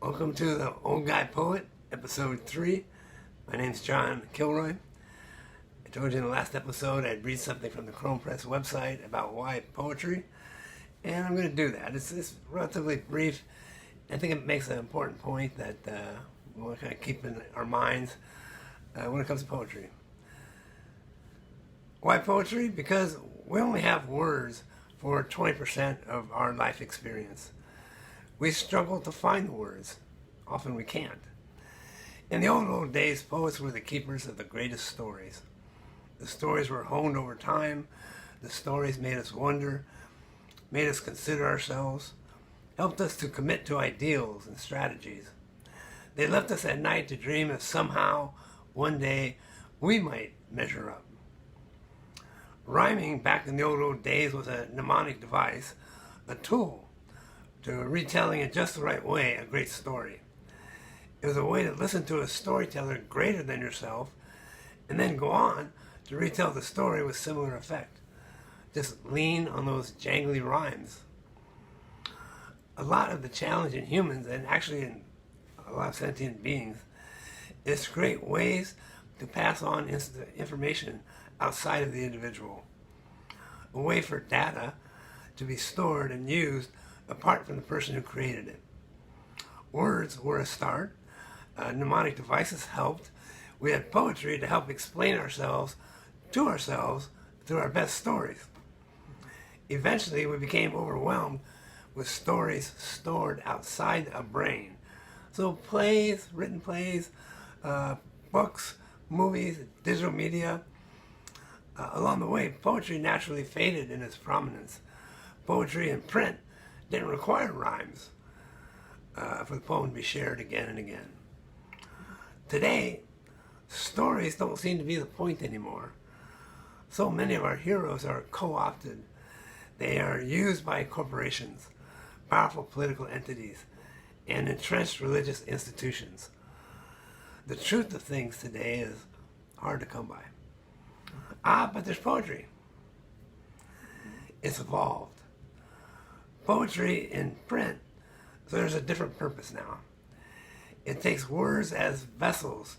Welcome to the Old Guy Poet, episode 3. My name's John Kilroy. I told you in the last episode I'd read something from the Chrome Press website about why poetry, and I'm going to do that. It's relatively brief. I think it makes an important point that we'll kind of keep in our minds when it comes to poetry. Why poetry? Because we only have words for 20% of our life experience. We struggle to find the words. Often we can't. In the old days, poets were the keepers of the greatest stories. The stories were honed over time. The stories made us wonder, made us consider ourselves, helped us to commit to ideals and strategies. They left us at night to dream if somehow, one day, we might measure up. Rhyming back in the old days was a mnemonic device, a tool to retelling in just the right way a great story. It was a way to listen to a storyteller greater than yourself and then go on to retell the story with similar effect. Just lean on those jangly rhymes. A lot of the challenge in humans, and actually in a lot of sentient beings, is to create ways to pass on information outside of the individual. A way for data to be stored and used apart from the person who created it. Words were a start. Mnemonic devices helped. We had poetry to help explain ourselves to ourselves through our best stories. Eventually, we became overwhelmed with stories stored outside a brain. So plays, written plays, books, movies, digital media. Along the way, poetry naturally faded in its prominence. Poetry in print didn't require rhymes for the poem to be shared again and again. Today, stories don't seem to be the point anymore. So many of our heroes are co-opted. They are used by corporations, powerful political entities, and entrenched religious institutions. The truth of things today is hard to come by. But there's poetry. It's evolved. Poetry in print serves a different purpose now. It takes words as vessels,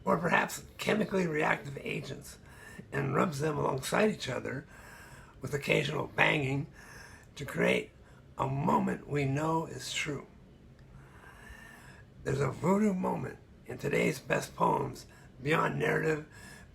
or perhaps chemically reactive agents, and rubs them alongside each other with occasional banging to create a moment we know is true. There's a voodoo moment in today's best poems, beyond narrative,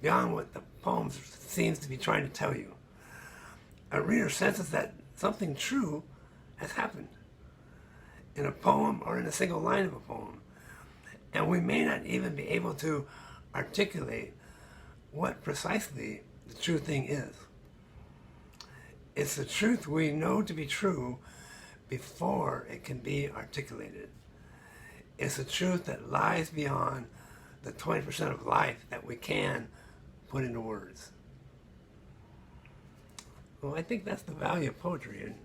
beyond what the poem seems to be trying to tell you. A reader senses that something true has happened in a poem or in a single line of a poem. And we may not even be able to articulate what precisely the true thing is. It's the truth we know to be true before it can be articulated. It's the truth that lies beyond the 20% of life that we can put into words. Well, I think that's the value of poetry. And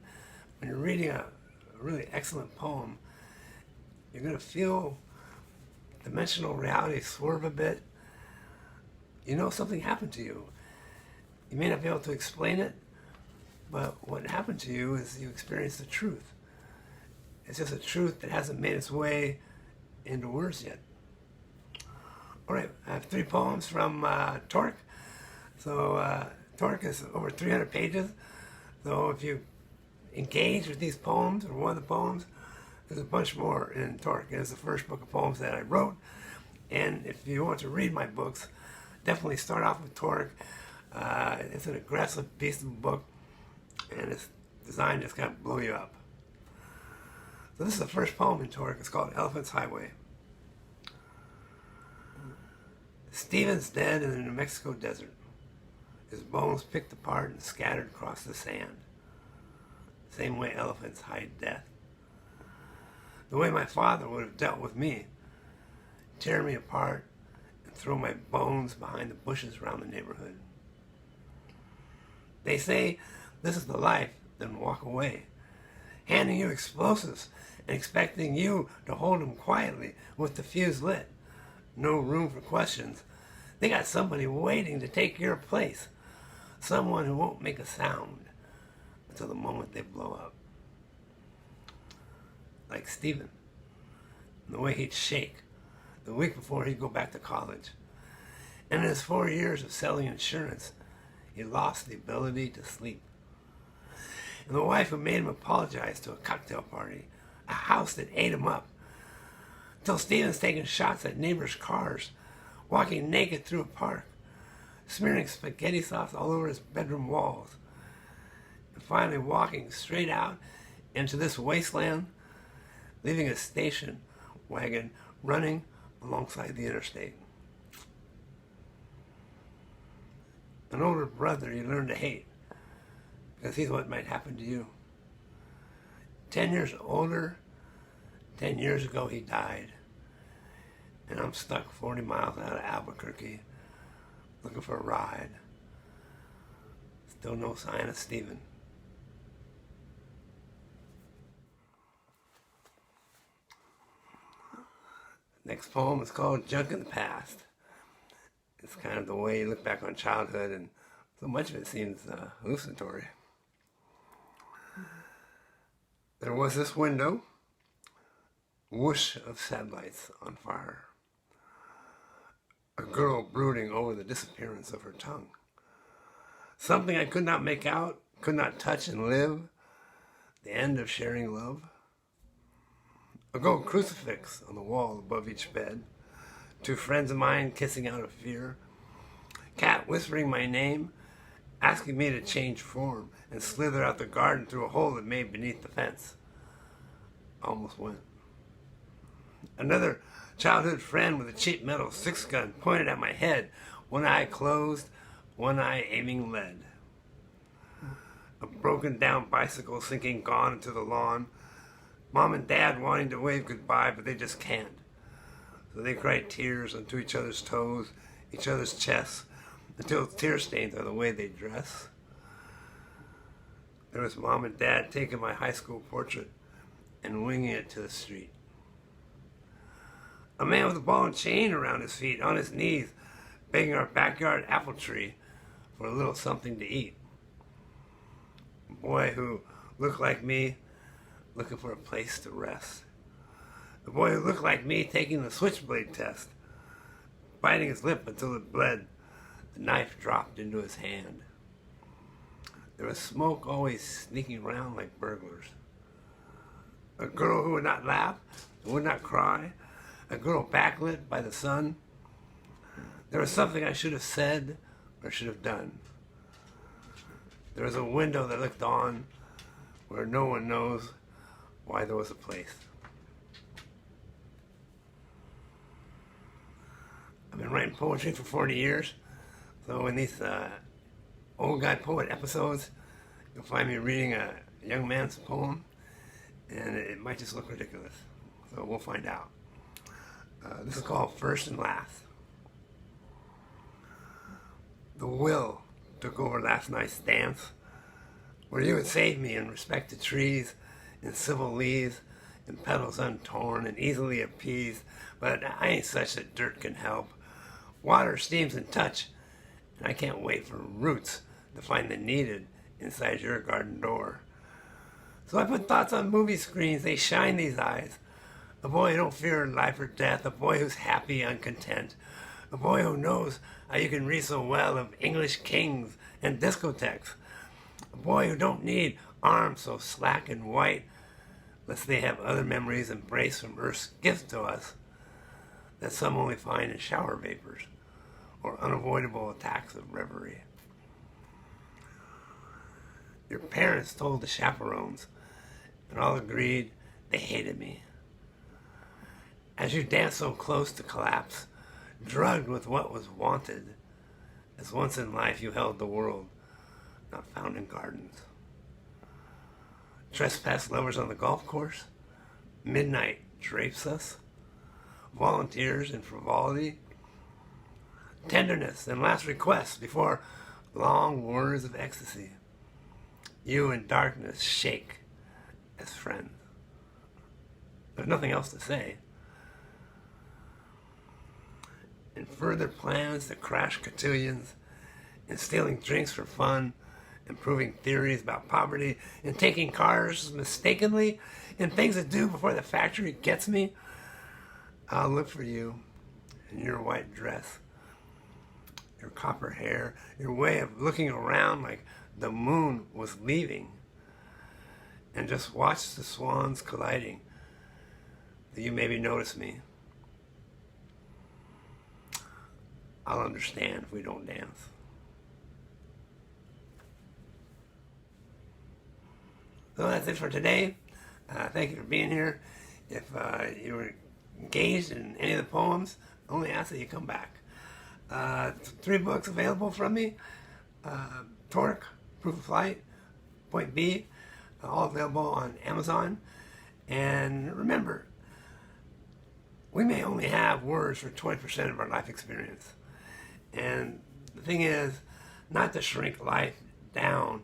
when you're reading a really excellent poem, you're going to feel dimensional reality swerve a bit. You know something happened to you. You may not be able to explain it, but what happened to you is you experienced the truth. It's just a truth that hasn't made its way into words yet. All right, I have 3 poems from Torque. So Torque is over 300 pages. So if you engage with these poems, or one of the poems, there's a bunch more in Torque. It's the first book of poems that I wrote. And if you want to read my books, definitely start off with Torque. It's an aggressive piece of a book, and it's designed to just kind of blow you up. So this is the first poem in Torque. It's called Elephant's Highway. Stephen's dead in the New Mexico desert. His bones picked apart and scattered across the sand. Same way elephants hide death. The way my father would have dealt with me. Tear me apart and throw my bones behind the bushes around the neighborhood. They say this is the life, then walk away. Handing you explosives and expecting you to hold them quietly with the fuse lit. No room for questions. They got somebody waiting to take your place. Someone who won't make a sound until the moment they blow up. Like Stephen. and the way he'd shake the week before he'd go back to college. And in his 4 years of selling insurance, he lost the ability to sleep. And the wife who made him apologize to a cocktail party, a house that ate him up, till Steven's taking shots at neighbors' cars, walking naked through a park, smearing spaghetti sauce all over his bedroom walls, and finally walking straight out into this wasteland, leaving his station wagon running alongside the interstate. An older brother you learn to hate, because he's what might happen to you. 10 years older, 10 years ago he died. And I'm stuck 40 miles out of Albuquerque, looking for a ride. Still no sign of Steven. Next poem is called Junk in the Past. It's kind of the way you look back on childhood, and so much of it seems hallucinatory. There was this window, whoosh of satellites on fire. A girl brooding over the disappearance of her tongue. Something I could not make out, could not touch and live. The end of sharing love. A gold crucifix on the wall above each bed. Two friends of mine kissing out of fear. Cat whispering my name, asking me to change form and slither out the garden through a hole it made beneath the fence. Almost went. Another childhood friend with a cheap metal 6-gun pointed at my head, one eye closed, one eye aiming lead. A broken down bicycle sinking gone into the lawn. Mom and Dad wanting to wave goodbye, but they just can't. So they cry tears onto each other's toes, each other's chests, until tear stains are the way they dress. There was Mom and Dad taking my high school portrait and winging it to the street. A man with a ball and chain around his feet, on his knees, begging our backyard apple tree for a little something to eat. A boy who looked like me, looking for a place to rest. The boy who looked like me taking the switchblade test, biting his lip until it bled. The knife dropped into his hand. There was smoke always sneaking around like burglars. A girl who would not laugh and would not cry. A girl backlit by the sun. There was something I should have said or should have done. There was a window that looked on where no one knows why there was a place. I've been writing poetry for 40 years, so in these Old Guy Poet episodes, you'll find me reading a young man's poem, and it might just look ridiculous, so we'll find out. This is called First and Last. The will took over last night's dance, where you would save me in respect to trees, in civil leaves, in petals untorn and easily appeased, but I ain't such that dirt can help. Water steams and touch, and I can't wait for roots to find the needed inside your garden door. So I put thoughts on movie screens, they shine these eyes. A boy who don't fear life or death, a boy who's happy and content, a boy who knows how you can read so well of English kings and discotheques, a boy who don't need arms so slack and white, lest they have other memories embraced from Earth's gift to us that some only find in shower vapors or unavoidable attacks of reverie. Your parents told the chaperones, and all agreed they hated me. As you danced so close to collapse, drugged with what was wanted, as once in life you held the world, not found in gardens. Trespass lovers on the golf course, midnight drapes us, volunteers in frivolity, tenderness and last requests before long words of ecstasy. You in darkness shake as friends. There's nothing else to say. In further plans to crash cotillions, in stealing drinks for fun, and proving theories about poverty, and taking cars mistakenly, in things to do before the factory gets me, I'll look for you in your white dress, your copper hair, your way of looking around like the moon was leaving, and just watch the swans colliding, that you maybe notice me. I'll understand if we don't dance. So that's it for today. Thank you for being here. If you were engaged in any of the poems, I only ask that you come back. 3 books available from me. Torque, Proof of Flight, Point B, all available on Amazon. And remember, we may only have words for 20% of our life experience. And the thing is, not to shrink life down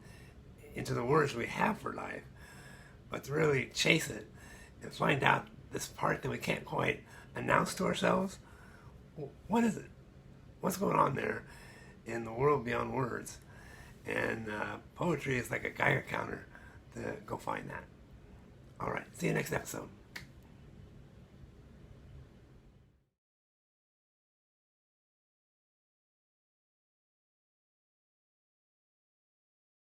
into the words we have for life, but to really chase it and find out this part that we can't quite announce to ourselves. What is it? What's going on there in the world beyond words? And poetry is like a Geiger counter to go find that. All right, see you next episode.